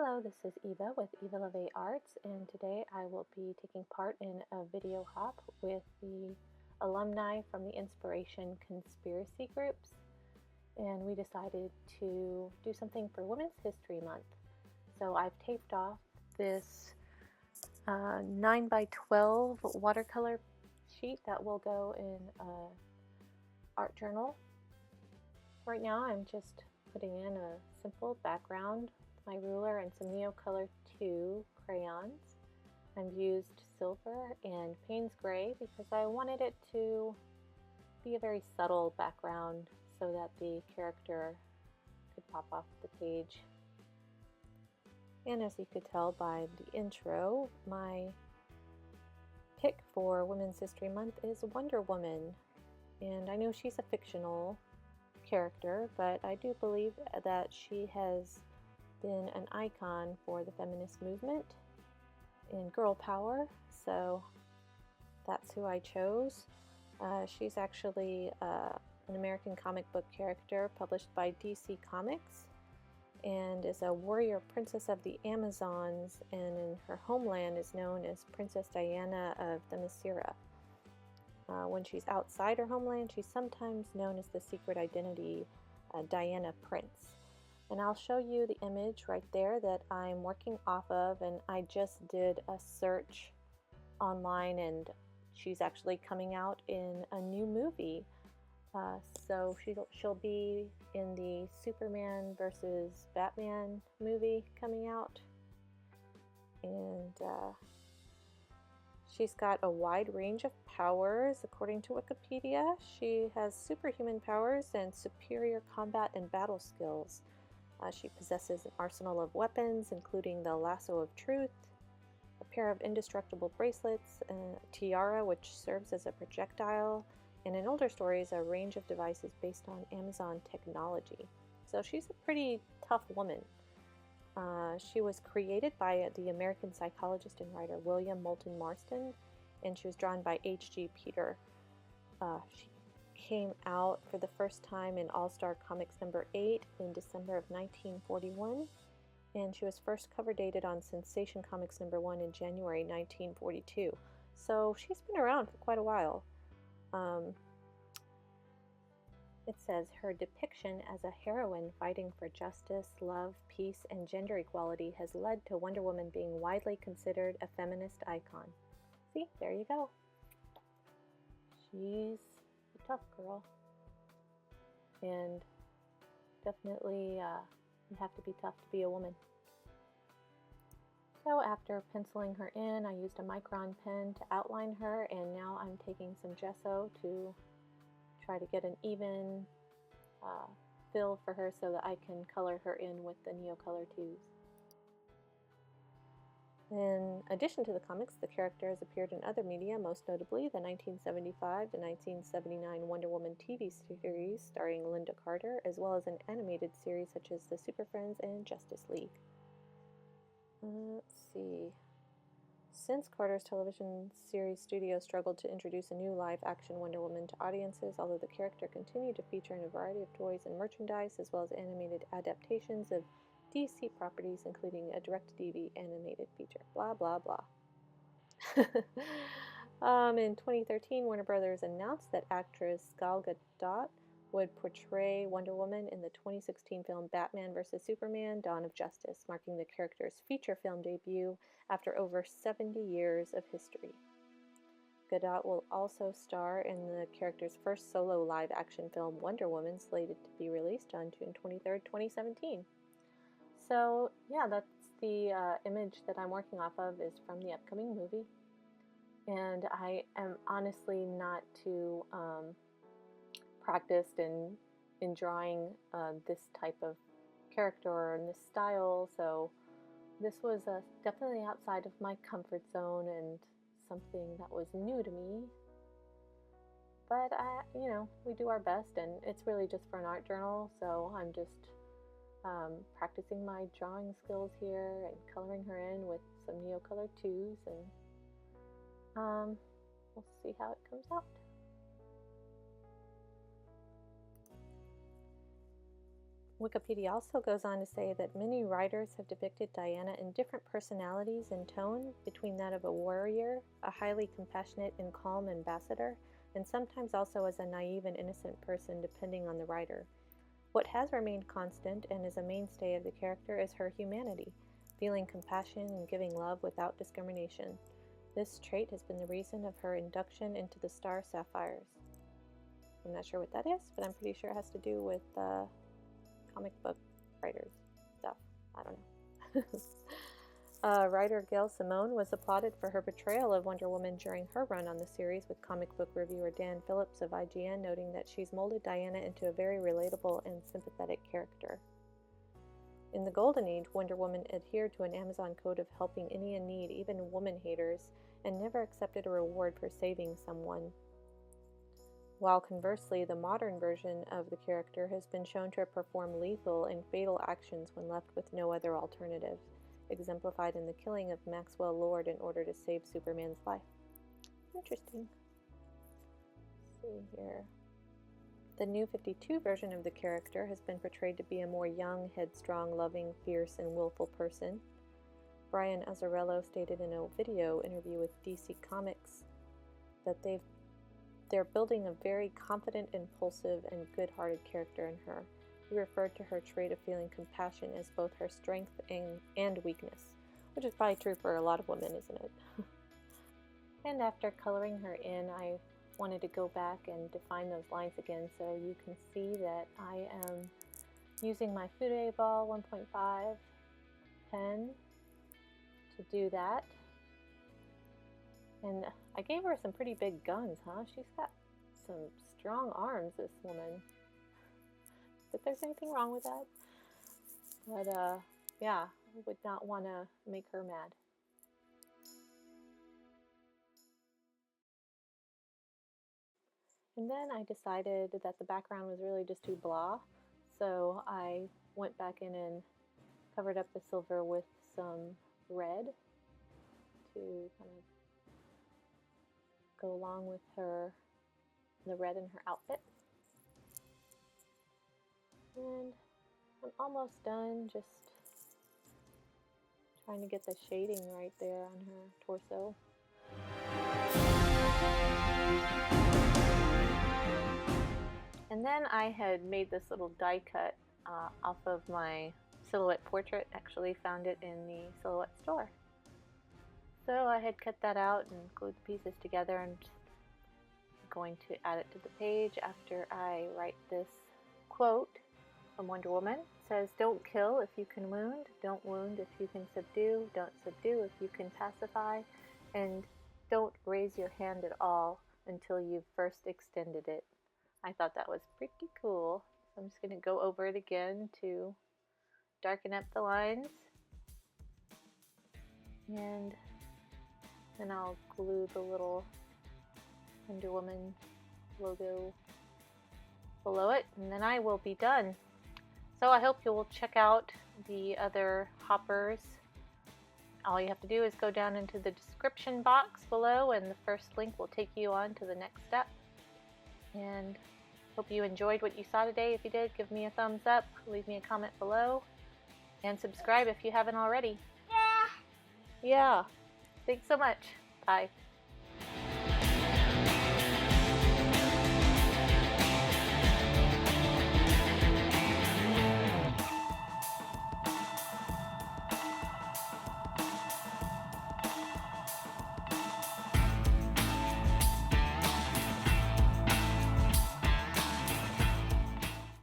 Hello, this is Yva with Yva Lovee Arts, and today I will be taking part in a video hop with the alumni from the Inspiration Conspiracy groups, and we decided to do something for Women's History Month. So I've taped off this 9 by 12 watercolor sheet that will go in an art journal. Right now I'm just putting in a simple background, my ruler, and some Neocolor II crayons. I've used silver and Payne's gray because I wanted it to be a very subtle background so that the character could pop off the page. And as you could tell by the intro, my pick for Women's History Month is Wonder Woman. And I know she's a fictional character, but I do believe that she has been an icon for the feminist movement and girl power, so that's who I chose. She's actually an American comic book character published by DC Comics and is a warrior princess of the Amazons, and in her homeland is known as Princess Diana of Themyscira. When she's outside her homeland, she's sometimes known as the secret identity Diana Prince. And I'll show you the image right there that I'm working off of, and I just did a search online, and she's actually coming out in a new movie. So she'll be in the Superman versus Batman movie coming out. And she's got a wide range of powers. According to Wikipedia, she has superhuman powers and superior combat and battle skills. She possesses an arsenal of weapons, including the Lasso of Truth, a pair of indestructible bracelets, a tiara which serves as a projectile, and in older stories, a range of devices based on Amazon technology. So she's a pretty tough woman. She was created by the American psychologist and writer William Moulton Marston, and she was drawn by H.G. Peter. She came out for the first time in All-Star Comics number 8 in December of 1941, and she was first cover dated on Sensation Comics number 1 in January 1942. So she's been around for quite a while. It says her depiction as a heroine fighting for justice, love, peace, and gender equality has led to Wonder Woman being widely considered a feminist icon. See, there you go. She's a tough girl. And definitely you have to be tough to be a woman. So after penciling her in, I used a micron pen to outline her, and now I'm taking some gesso to try to get an even fill for her so that I can color her in with the Neocolor IIs. In addition to the comics, the character has appeared in other media, most notably the 1975 to 1979 Wonder Woman TV series starring Linda Carter, as well as an animated series such as the Super Friends and Justice League. Let's see. Since Carter's television series studio struggled to introduce a new live-action Wonder Woman to audiences, although the character continued to feature in a variety of toys and merchandise, as well as animated adaptations of DC properties, including a direct-to-DVD animated feature. Blah, blah, blah. In 2013, Warner Brothers announced that actress Gal Gadot would portray Wonder Woman in the 2016 film Batman vs. Superman: Dawn of Justice, marking the character's feature film debut after over 70 years of history. Gadot will also star in the character's first solo live-action film, Wonder Woman, slated to be released on June 23, 2017. So, yeah, that's the image that I'm working off of is from the upcoming movie. And I am honestly not too practiced in drawing this type of character and this style, so this was definitely outside of my comfort zone and something that was new to me. But we do our best, and it's really just for an art journal, so I'm just practicing my drawing skills here and coloring her in with some Neocolor IIs, and we'll see how it comes out. Wikipedia also goes on to say that many writers have depicted Diana in different personalities and tone, between that of a warrior, a highly compassionate and calm ambassador, and sometimes also as a naive and innocent person, depending on the writer. What has remained constant and is a mainstay of the character is her humanity, feeling compassion and giving love without discrimination. This trait has been the reason of her induction into the Star Sapphires. I'm not sure what that is, but I'm pretty sure it has to do with comic book writers stuff. I don't know. Writer Gail Simone was applauded for her portrayal of Wonder Woman during her run on the series, with comic book reviewer Dan Phillips of IGN noting that she's molded Diana into a very relatable and sympathetic character. In the Golden Age, Wonder Woman adhered to an Amazon code of helping any in need, even woman haters, and never accepted a reward for saving someone. While conversely, the modern version of the character has been shown to perform lethal and fatal actions when left with no other alternative, exemplified in the killing of Maxwell Lord in order to save Superman's life. Interesting. Let's see here. The New 52 version of the character has been portrayed to be a more young, headstrong, loving, fierce, and willful person. Brian Azzarello stated in a video interview with DC Comics that they're building a very confident, impulsive, and good-hearted character in her. He referred to her trait of feeling compassion as both her strength and weakness, which is probably true for a lot of women, isn't it? And after coloring her in, I wanted to go back and define those lines again, so you can see that I am using my Fude Ball 1.5 pen to do that. And I gave her some pretty big guns, huh? She's got some strong arms, this woman. If there's anything wrong with that. But yeah, I would not want to make her mad. And then I decided that the background was really just too blah, so I went back in and covered up the silver with some red to kind of go along with the red in her outfit. And I'm almost done, just trying to get the shading right there on her torso. And then I had made this little die cut off of my silhouette portrait. Actually found it in the silhouette store. So I had cut that out and glued the pieces together, and I'm going to add it to the page after I write this quote from Wonder Woman. It says, "Don't kill if you can wound, don't wound if you can subdue, don't subdue if you can pacify, and don't raise your hand at all until you've first extended it." I thought that was pretty cool. So I'm just going to go over it again to darken up the lines. And then I'll glue the little Wonder Woman logo below it, and then I will be done. So I hope you will check out the other hoppers. All you have to do is go down into the description box below, and the first link will take you on to the next step. And hope you enjoyed what you saw today. If you did, give me a thumbs up, leave me a comment below, and subscribe if you haven't already. Yeah. Thanks so much. Bye.